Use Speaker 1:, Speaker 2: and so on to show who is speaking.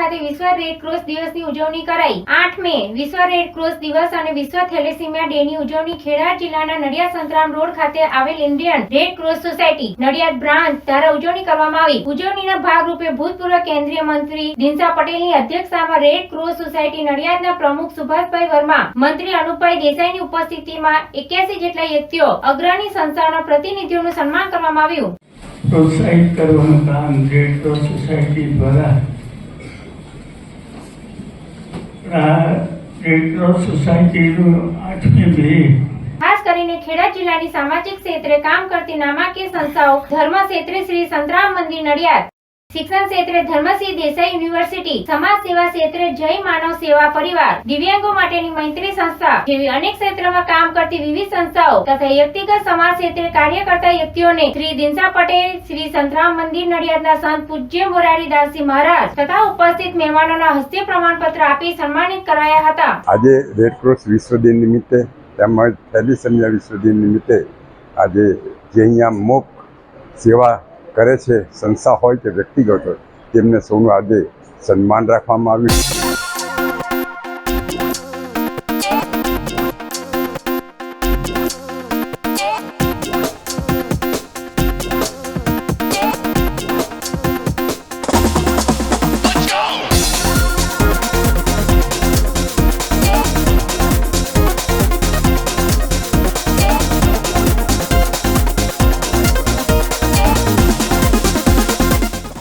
Speaker 1: ખાતે વિશ્વ red cross દિવસની ઉજવણી કરાઈ। 8 મે વિશ્વ રેડ ક્રોસ દિવસ અને વિશ્વ થેલેસીમિયા ડે ની ઉજવણી ખેડા જિલ્લાના નડિયાદ સંતરામ રોડ ખાતે આવેલ Indian red cross society Nadiad branch દ્વારા ઉજવણી કરવામાં આવી। ઉજવણીના ભાગરૂપે ભૂતપૂર્વ કેન્દ્રીય મંત્રી દિનસા પટેલની અધ્યક્ષતામાં રેડ ક્રોસ સોસાયટી નડિયાદના પ્રમુખ સુભાષભાઈ વર્મા, મંત્રી અનુપભાઈ દેસાઈની ઉપસ્થિતિમાં 81 જેટલા વ્યક્તિઓ, અગ્રણી સંસ્થાઓના પ્રતિનિધિઓનું સન્માન કરવામાં આવ્યું।
Speaker 2: પ્રોત્સાહિત કરવાનું કામ રેડ ક્રોસ સોસાયટી દ્વારા રેડ ક્રોસ સોસાયટીનું 8મી મે
Speaker 1: ખાસ કરીને ખેડા જિલ્લાની સામાજિક ક્ષેત્રે કામ કરતી નામાંકીય સંસ્થાઓ ધર્મ ક્ષેત્રે શ્રી સંતરામ મંદિર નડિયાદ, શિક્ષણ ક્ષેત્રે ધર્મસિંહ દેસાઈ યુનિવર્સિટી, સમાજ સેવા ક્ષેત્રે જય માનવ સેવા પરિવાર, દિવ્યાંગો માટેની મૈત્રી સંસ્થા જેવી અનેક ક્ષેત્રમાં કામ કરતી વિવિધ સંસ્થાઓ તથા વ્યક્તિગત સમાજ ક્ષેત્રે કાર્ય કરતા વ્યક્તિઓને શ્રી દિનસા પટેલ, શ્રી સંતરામ મંદિર નડિયાદના સંત પૂજ્ય મોરારીદાસજી મહારાજ તથા ઉપસ્થિત મહેમાનોના હસ્તે પ્રમાણપત્ર આપી સન્માનિત કરાયા હતા।
Speaker 3: આજે રેડ ક્રોસ વિશ્વ દિન નિમિત્તે તેમજ થેલેસેમિયા વિશ્વ દિન નિમિત્તે આજે જે અહીંયા મોક સેવા કરે છે, સંસ્થા હોય કે વ્યક્તિગત હોય, તેમને સૌનું આજે સન્માન રાખવામાં આવ્યું।